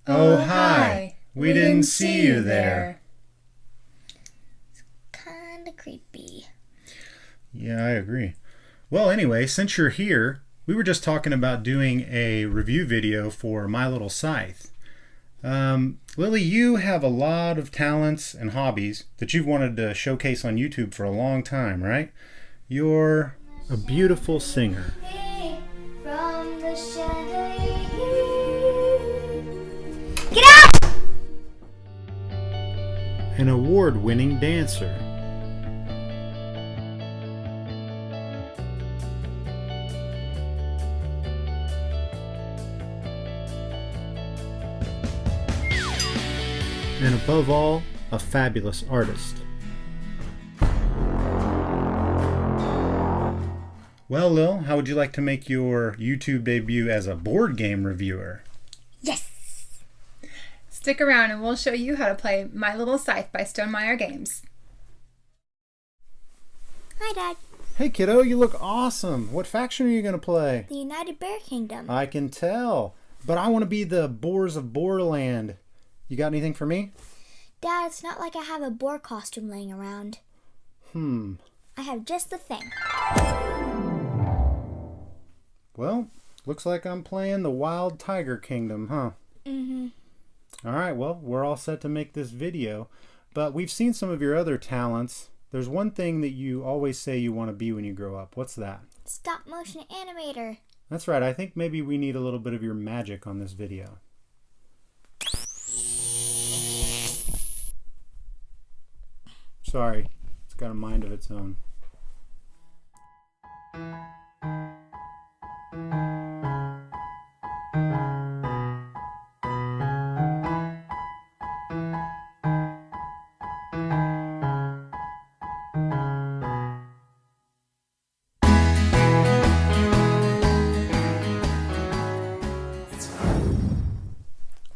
Oh, hi. We didn't see you there. Kinda creepy. Yeah, I agree. Well, anyway, since you're here, we were just talking about doing a review video for My Little Scythe. Lily, you have a lot of talents and hobbies that you've wanted to showcase on YouTube for a long time, right? You're a beautiful singer, From the Get out! an award-winning dancer, and above all, a fabulous artist. Well, Lil, how would you like to make your YouTube debut as a board game reviewer? Yes! Stick around and we'll show you how to play My Little Scythe by Stonemeyer Games. Hi, Dad. Hey kiddo, you look awesome. What faction are you going to play? The United Bear Kingdom. I can tell, but I want to be the Boars of Boarland. You got anything for me? Dad, it's not like I have a boar costume laying around. I have just the thing. Well, looks like I'm playing the Wild Tiger Kingdom, huh? Alright, well, we're all set to make this video, but we've seen some of your other talents. There's one thing that you always say you want to be when you grow up. What's that? Stop motion animator. That's right, I think maybe we need a little bit of your magic on this video. Sorry, it's got a mind of its own.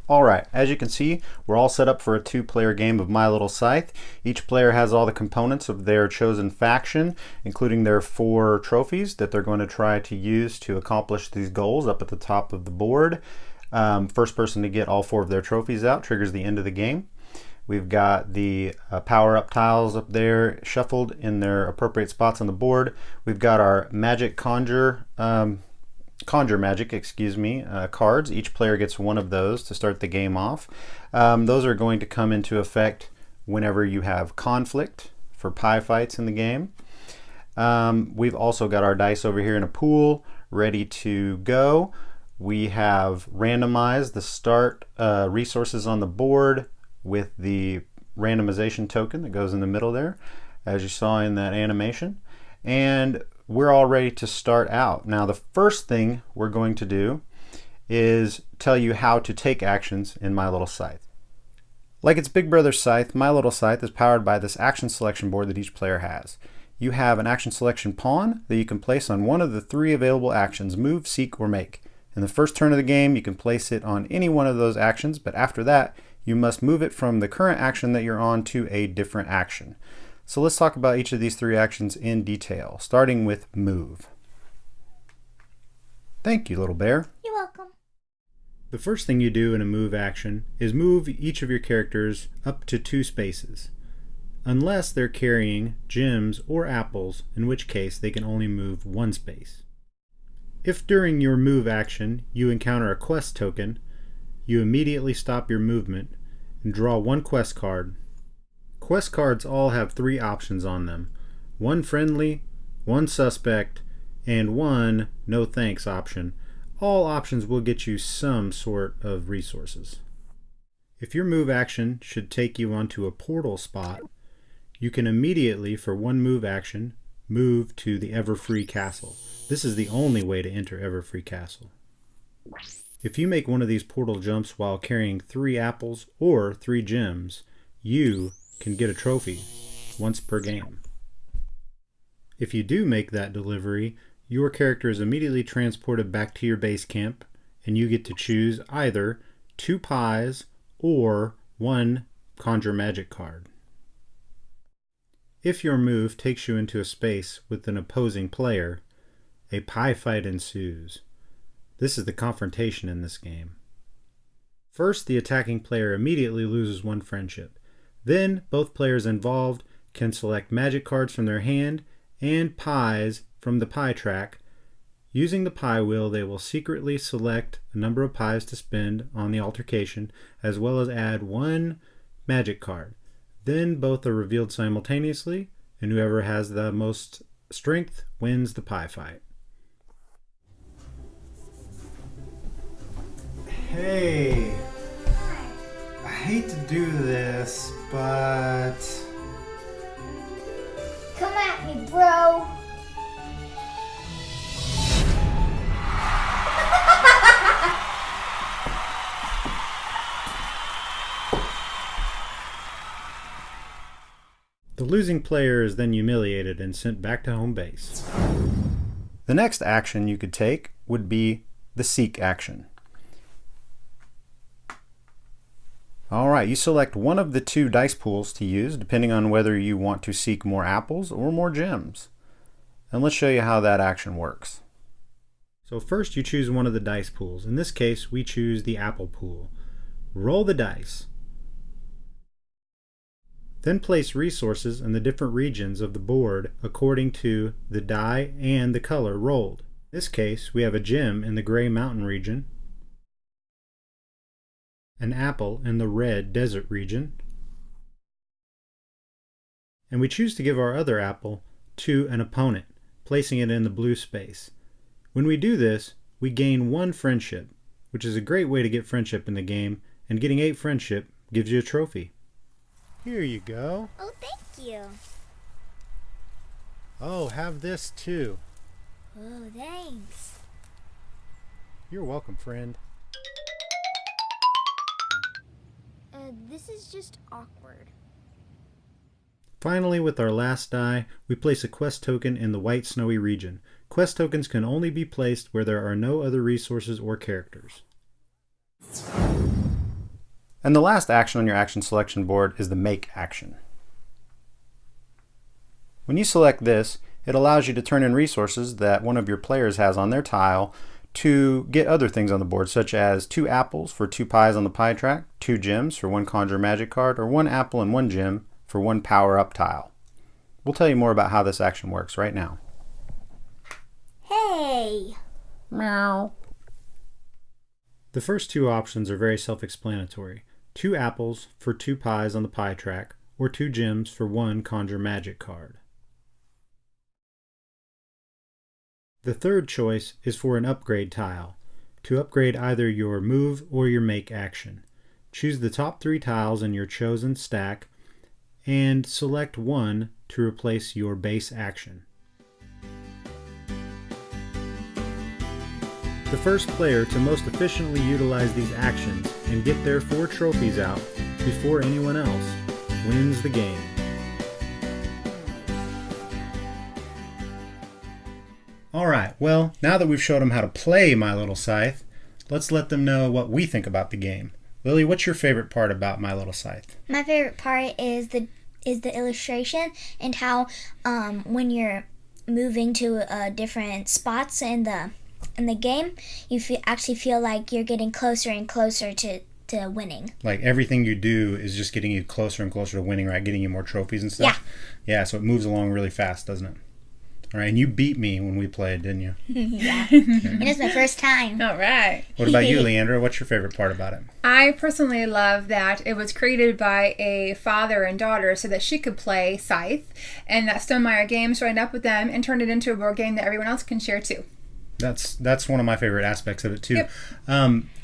Alright, as you can see, we're all set up for a two-player game of My Little Scythe. Each player has all the components of their chosen faction, including their 4 trophies that they're going to try to use to accomplish these goals up at the top of the board. First person to get all 4 of their trophies out triggers the end of the game. We've got the power-up tiles up there shuffled in their appropriate spots on the board. We've got our magic conjure magic, cards. Each player gets one of those to start the game off. Those are going to come into effect whenever you have conflict for pie fights in the game. We've also got our dice over here in a pool ready to go. We have randomized the start resources on the board with the randomization token that goes in the middle there, as you saw in that animation. And we're all ready to start out. Now, the first thing we're going to do is tell you how to take actions in My Little Scythe. Like its big brother Scythe, My Little Scythe is powered by this action selection board that each player has. You have an action selection pawn that you can place on one of the 3 available actions: move, seek, or make. In the first turn of the game, you can place it on any one of those actions, but after that, you must move it from the current action that you're on to a different action. So let's talk about each of these 3 actions in detail, starting with move. Thank you, little bear. You're welcome. The first thing you do in a move action is move each of your characters up to 2 spaces, unless they're carrying gems or apples, in which case they can only move 1 space. If during your move action you encounter a quest token, you immediately stop your movement and draw 1 quest card. Quest cards all have 3 options on them: 1 friendly, 1 suspect, and 1 no thanks option. All options will get you some sort of resources. If your move action should take you onto a portal spot, you can immediately, for 1 move action, move to the Everfree Castle. This is the only way to enter Everfree Castle. If you make one of these portal jumps while carrying 3 apples or 3 gems, you can get a trophy once per game. If you do make that delivery, your character is immediately transported back to your base camp, and you get to choose either 2 pies or 1 conjure magic card. If your move takes you into a space with an opposing player, a pie fight ensues. This is the confrontation in this game. First, the attacking player immediately loses one friendship. Then, both players involved can select magic cards from their hand and pies from the pie track. Using the pie wheel, they will secretly select a number of pies to spend on the altercation, as well as add one magic card. Then both are revealed simultaneously, and whoever has the most strength wins the pie fight. Hey, I hate to do this, but... Come at me, bro. The losing player is then humiliated and sent back to home base. The next action you could take would be the seek action. Alright, you select one of the two dice pools to use depending on whether you want to seek more apples or more gems. And let's show you how that action works. So first you choose one of the dice pools. In this case we choose the apple pool. Roll the dice. Then place resources in the different regions of the board according to the die and the color rolled. In this case, we have a gem in the gray mountain region, an apple in the red desert region, and we choose to give our other apple to an opponent, placing it in the blue space. When we do this, we gain one friendship, which is a great way to get friendship in the game, and getting 8 friendship gives you a trophy. Here you go. Oh, thank you. Oh, have this too. Oh, thanks. You're welcome, friend. This is just awkward. Finally, with our last die, we place a quest token in the white snowy region. Quest tokens can only be placed where there are no other resources or characters. And the last action on your action selection board is the make action. When you select this, it allows you to turn in resources that one of your players has on their tile to get other things on the board, such as 2 apples for 2 pies on the pie track, 2 gems for 1 conjure magic card, or 1 apple and 1 gem for 1 power up tile. We'll tell you more about how this action works right now. Hey! Meow. The first 2 options are very self-explanatory. 2 apples for 2 pies on the pie track, or 2 gems for 1 conjure magic card. The third choice is for an upgrade tile, to upgrade either your move or your make action. Choose the top 3 tiles in your chosen stack and select one to replace your base action. The first player to most efficiently utilize these actions and get their 4 trophies out before anyone else wins the game. Alright, well, now that we've showed them how to play My Little Scythe, let's let them know what we think about the game. Lily, what's your favorite part about My Little Scythe? My favorite part is the illustration and how when you're moving to different spots in the game, you actually feel like you're getting closer and closer to winning. Like everything you do is just getting you closer and closer to winning, right? Getting you more trophies and stuff? Yeah. Yeah, so it moves along really fast, doesn't it? All right, and you beat me when we played, didn't you? Yeah. And it's my first time. All right. What about you, Leandra? What's your favorite part about it? I personally love that it was created by a father and daughter so that she could play Scythe, and that Stonemeyer Games joined up with them and turned it into a board game that everyone else can share too. That's one of my favorite aspects of it too. Yep.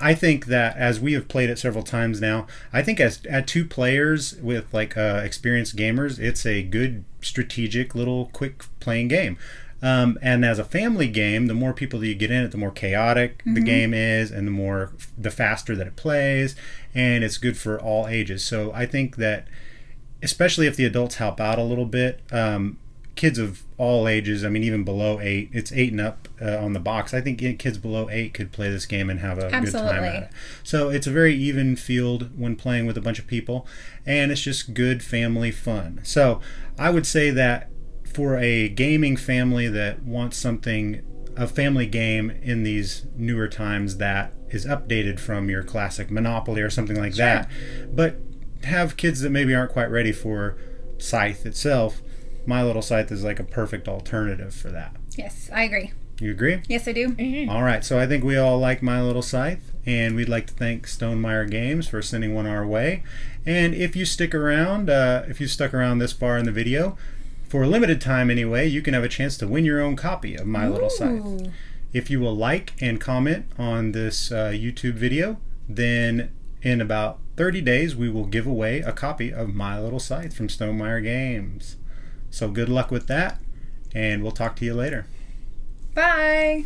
I think that as we have played it several times now, I think as at 2 players with like experienced gamers, it's a good strategic little quick playing game. And as a family game, the more people that you get in it, the more chaotic the game is, and the faster that it plays, and it's good for all ages. So I think that especially if the adults help out a little bit, kids of all ages, I mean even below 8, it's 8 and up on the box. I think kids below 8 could play this game and have a good time at it. So it's a very even field when playing with a bunch of people, and it's just good family fun. So I would say that for a gaming family that wants something a family game in these newer times that is updated from your classic Monopoly or something like that, but have kids that maybe aren't quite ready for Scythe itself, My Little Scythe is like a perfect alternative for that. Yes, I agree. You agree? Yes, I do. All right, so I think we all like My Little Scythe, and we'd like to thank Stonemeyer Games for sending one our way. And if you stick around, if you stuck around this far in the video, for a limited time anyway, you can have a chance to win your own copy of My Little Scythe. If you will like and comment on this YouTube video, then in about 30 days we will give away a copy of My Little Scythe from Stonemeyer Games. So good luck with that, and we'll talk to you later. Bye.